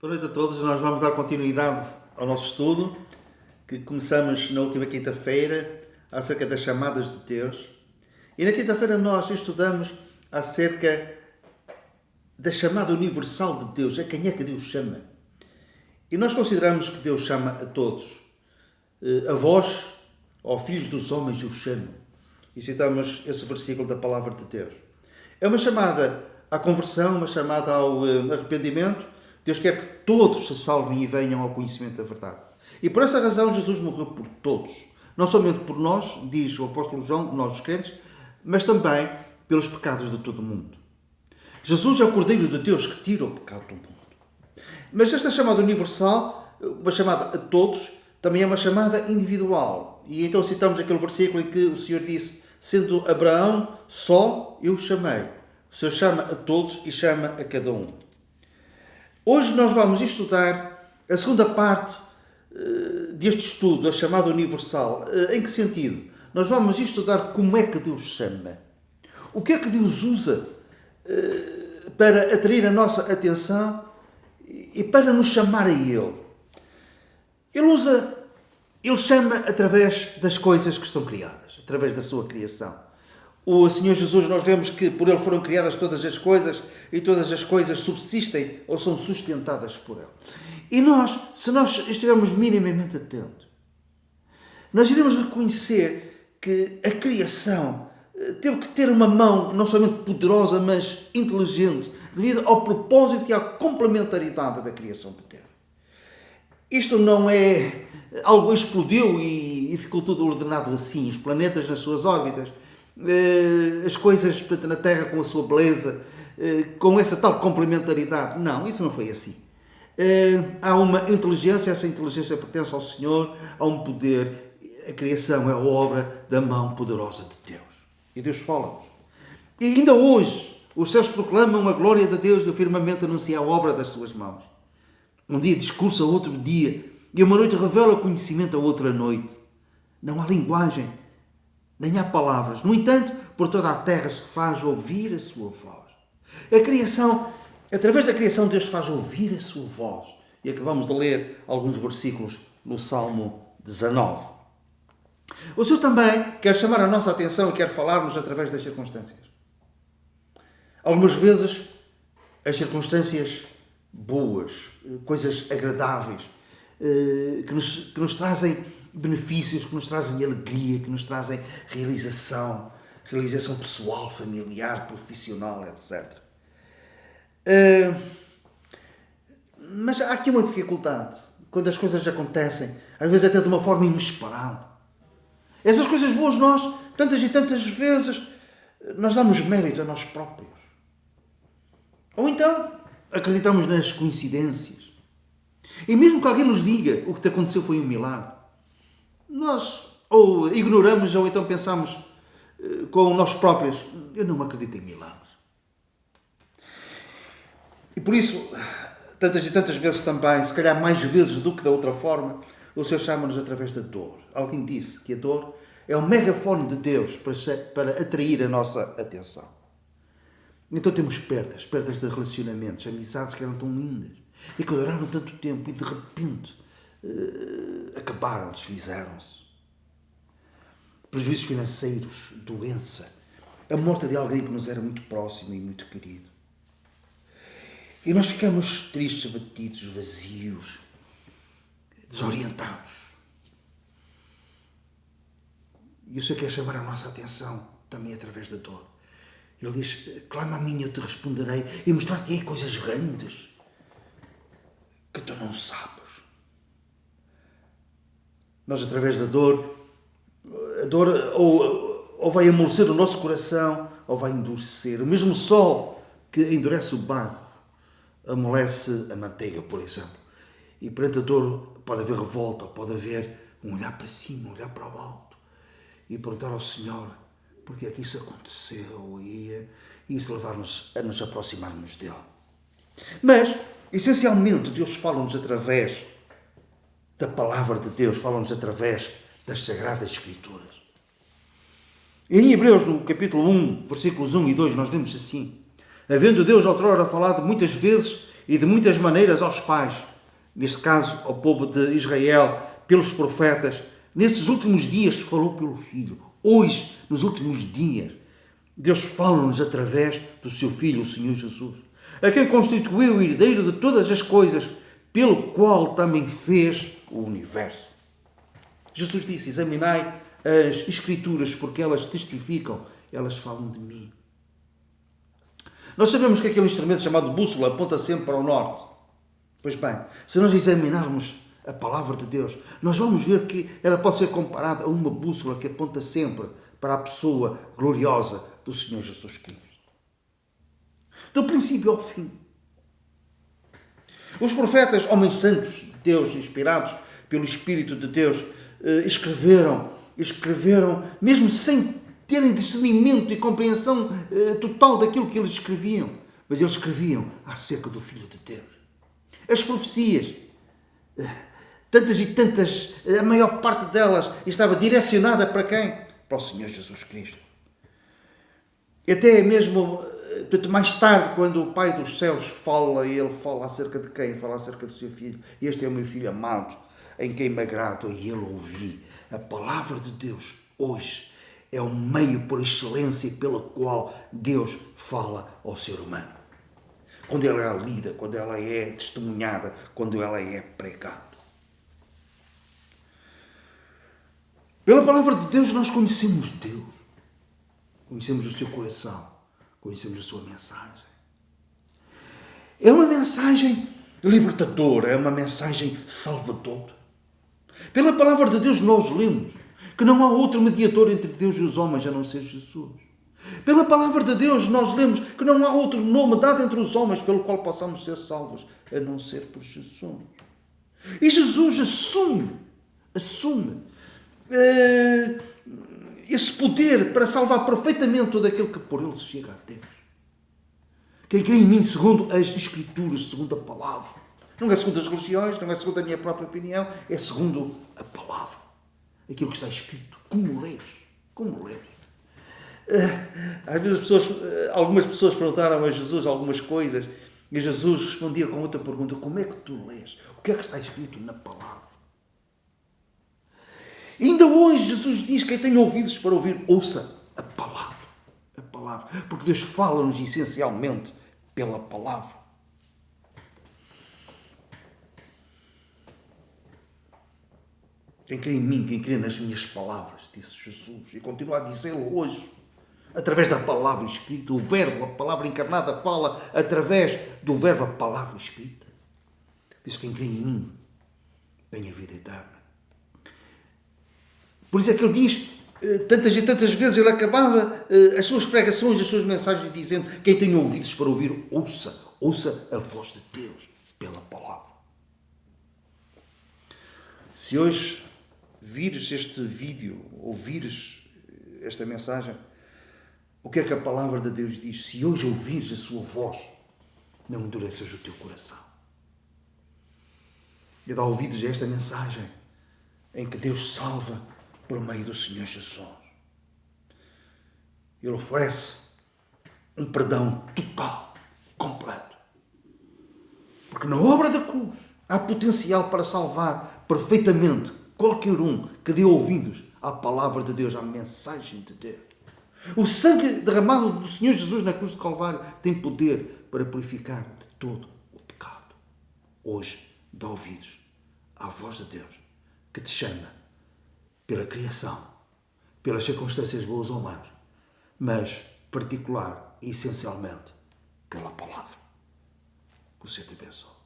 Boa noite a todos. Nós vamos dar continuidade ao nosso estudo, que começamos na última quinta-feira, acerca das chamadas de Deus. E na quinta-feira nós estudamos acerca da chamada universal de Deus, a quem é que Deus chama. E nós consideramos que Deus chama a todos. A vós, ó filhos dos homens, eu chamo. E citamos esse versículo da palavra de Deus. É uma chamada à conversão, uma chamada ao arrependimento. Deus quer que todos se salvem e venham ao conhecimento da verdade. E por essa razão Jesus morreu por todos. Não somente por nós, diz o apóstolo João, nós os crentes, mas também pelos pecados de todo o mundo. Jesus é o Cordeiro de Deus que tira o pecado do mundo. Mas esta chamada universal, uma chamada a todos, também é uma chamada individual. E então citamos aquele versículo em que o Senhor disse: sendo Abraão só, eu chamei. O Senhor chama a todos e chama a cada um. Hoje nós vamos estudar a segunda parte deste estudo, a chamada universal. Em que sentido? Nós vamos estudar como é que Deus chama. O que é que Deus usa para atrair a nossa atenção e para nos chamar a Ele. Ele chama através das coisas que estão criadas, através da sua criação. O Senhor Jesus, nós vemos que por Ele foram criadas todas as coisas e todas as coisas subsistem ou são sustentadas por Ele. E nós, se nós estivermos minimamente atentos, nós iremos reconhecer que a criação teve que ter uma mão não somente poderosa, mas inteligente, devido ao propósito e à complementaridade da criação de Deus. Isto não é algo que explodiu e ficou tudo ordenado assim, os planetas nas suas órbitas, as coisas na Terra com a sua beleza, com essa tal complementaridade. Não, isso não foi assim. Há uma inteligência, essa inteligência pertence ao Senhor, há um poder. A criação é a obra da mão poderosa de Deus. E Deus fala-nos. E ainda hoje, os céus proclamam a glória de Deus e o firmamento anuncia a obra das suas mãos. Um dia discursa outro dia, e uma noite revela o conhecimento a outra noite. Não há linguagem, nem há palavras. No entanto, por toda a terra se faz ouvir a sua voz. A criação, através da criação, Deus faz ouvir a sua voz. E acabamos de ler alguns versículos no Salmo 19. O Senhor também quer chamar a nossa atenção e quer falar-nos através das circunstâncias. Algumas vezes, as circunstâncias boas, coisas agradáveis, que nos trazem benefícios, que nos trazem alegria, que nos trazem realização pessoal, familiar, profissional, etc. Mas há aqui uma dificuldade, quando as coisas acontecem, às vezes até de uma forma inesperada. Essas coisas boas nós, tantas e tantas vezes, nós damos mérito a nós próprios. Ou então, acreditamos nas coincidências. E mesmo que alguém nos diga o que te aconteceu foi um milagre, nós ou ignoramos ou então pensamos com nós próprios: eu não acredito em milagres. E por isso, tantas e tantas vezes também, se calhar mais vezes do que da outra forma, o Senhor chama-nos através da dor. Alguém disse que a dor é o megafone de Deus para atrair a nossa atenção. Então temos perdas de relacionamentos, amizades que eram tão lindas e que duraram tanto tempo e de repente acabaram, desfizeram-se. Prejuízos financeiros, doença, a morte de alguém que nos era muito próximo e muito querido. E nós ficamos tristes, abatidos, vazios, desorientados. E o Senhor quer chamar a nossa atenção também através da dor. Ele diz: clama a mim e eu te responderei e mostrar-te-ei coisas grandes que tu não sabes. Nós, através da dor, a dor ou vai amolecer o nosso coração ou vai endurecer. O mesmo sol que endurece o barro amolece a manteiga, por exemplo. E perante a dor pode haver revolta, pode haver um olhar para cima, um olhar para o alto e perguntar ao Senhor porque é que isso aconteceu e isso levar-nos a nos aproximarmos dele. Mas, essencialmente, Deus fala-nos através da palavra de Deus, fala-nos através das Sagradas Escrituras. Em Hebreus, no capítulo 1, versículos 1 e 2, nós lemos assim: havendo Deus outrora falado muitas vezes e de muitas maneiras aos pais, neste caso ao povo de Israel, pelos profetas, nestes últimos dias falou pelo Filho. Hoje, nos últimos dias, Deus fala-nos através do seu Filho, o Senhor Jesus, a quem constituiu o herdeiro de todas as coisas, pelo qual também fez o universo. Jesus disse: examinai as Escrituras, porque elas testificam, elas falam de mim. Nós sabemos que aquele instrumento chamado bússola aponta sempre para o norte. Pois bem, se nós examinarmos a palavra de Deus, nós vamos ver que ela pode ser comparada a uma bússola que aponta sempre para a pessoa gloriosa do Senhor Jesus Cristo. Do princípio ao fim. Os profetas, homens santos de Deus, inspirados pelo Espírito de Deus, escreveram, mesmo sem terem discernimento e compreensão total daquilo que eles escreviam. Mas eles escreviam acerca do Filho de Deus. As profecias, tantas e tantas, a maior parte delas estava direcionada para quem? Para o Senhor Jesus Cristo. E até mesmo mais tarde, quando o Pai dos céus fala, ele fala acerca de quem? Fala acerca do seu Filho. Este é o meu Filho amado, em quem me agrado, e ele ouvi. A palavra de Deus hoje é o meio por excelência pelo qual Deus fala ao ser humano. Quando ela é lida, quando ela é testemunhada, quando ela é pregada. Pela palavra de Deus nós conhecemos Deus. Conhecemos o seu coração. Conhecemos a sua mensagem. É uma mensagem libertadora, é uma mensagem salvadora. Pela palavra de Deus nós lemos que não há outro mediador entre Deus e os homens a não ser Jesus. Pela palavra de Deus nós lemos que não há outro nome dado entre os homens pelo qual possamos ser salvos a não ser por Jesus. E Jesus assume esse poder para salvar perfeitamente todo aquele que por ele chega a Deus. Quem crê em mim segundo as Escrituras, segundo a palavra. Não é segundo as religiões, não é segundo a minha própria opinião, é segundo a palavra. Aquilo que está escrito. Como lês? Como lês? Às vezes algumas pessoas perguntaram a Jesus algumas coisas e Jesus respondia com outra pergunta: como é que tu lês? O que é que está escrito na palavra? E ainda hoje Jesus diz: quem tem ouvidos para ouvir, ouça a palavra. A palavra. Porque Deus fala-nos essencialmente pela palavra. Quem crê em mim, quem crê nas minhas palavras, disse Jesus, e continua a dizê-lo hoje, através da palavra escrita. O verbo, a palavra encarnada, fala através do verbo, a palavra escrita. Diz: quem crê em mim tem a vida eterna. Por isso é que ele diz, tantas e tantas vezes ele acabava as suas pregações, as suas mensagens dizendo: quem tem ouvidos para ouvir, ouça a voz de Deus pela palavra. Se hoje vires este vídeo, ouvires esta mensagem, o que é que a palavra de Deus diz? Se hoje ouvires a sua voz, não endureças o teu coração. E dá ouvidos a esta mensagem em que Deus salva por meio do Senhor Jesus. Ele oferece um perdão total, completo. Porque na obra da cruz há potencial para salvar perfeitamente qualquer um que dê ouvidos à palavra de Deus, à mensagem de Deus. O sangue derramado do Senhor Jesus na cruz de Calvário tem poder para purificar de todo o pecado. Hoje, dá ouvidos à voz de Deus que te chama pela criação, pelas circunstâncias boas ou más, mas particular e essencialmente pela palavra. Que o Senhor te abençoe.